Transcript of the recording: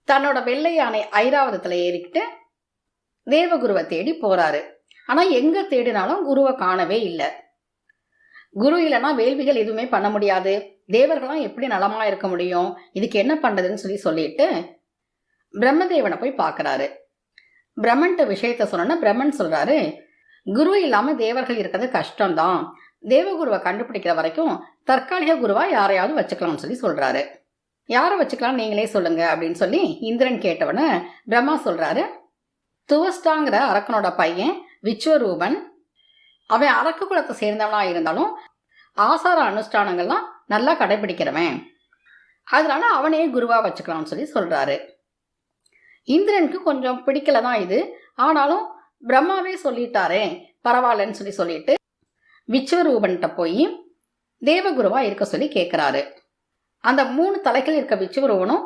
தன்னோட வெள்ளை யானை ஐராவதத்துல ஏறிக்கிட்டு தேவகுருவை தேடி போறாரு. ஆனா எங்க தேடினாலும் குருவை காணவே இல்லை. குரு இல்லைன்னா வேள்விகள் எதுவுமே பண்ண முடியாது, தேவர்களாம் எப்படி நலமா இருக்க முடியும், இதுக்கு என்ன பண்றதுன்னு சொல்லிட்டு பிரம்மதேவனை போய் பார்க்கறாரு. பிரம்மன்ட்ட விஷயத்த சொன்னா பிரம்மன் சொல்றாரு, குரு இல்லாம தேவர்கள் இருக்கிறது கஷ்டம்தான், தேவகுருவை கண்டுபிடிக்கிற வரைக்கும் தற்காலிக குருவா யாரையாவது வச்சுக்கலாம்னு சொல்றாரு. யாரை வச்சுக்கலாம் நீங்களே சொல்லுங்க அப்படின்னு சொல்லி இந்திரன் கேட்டவன பிரம்மா சொல்றாரு, துவஸ்டாங்கிற அரக்கனோட பையன் விஸ்வரூபன். அவன் அரக்க குலத்தை சேர்ந்தவனா இருந்தாலும் ஆசார அனுஷ்டானங்கள்லாம் நல்லா கடைபிடிக்கிறவன், அதனால அவனையே குருவா வச்சுக்கலாம்னு சொல்றாரு. இந்திரனுக்கு கொஞ்சம் பிடிக்கல தான் இது, ஆனாலும் பிரம்மாவே சொல்லிட்டாரே பரவாயில்லன்னு சொல்லிட்டு விஸ்வரூபன்கிட்ட போய் தேவகுருவா இருக்க சொல்லி கேட்கிறாரு. அந்த 3 தலைகள் இருக்க விஸ்வரூபனும்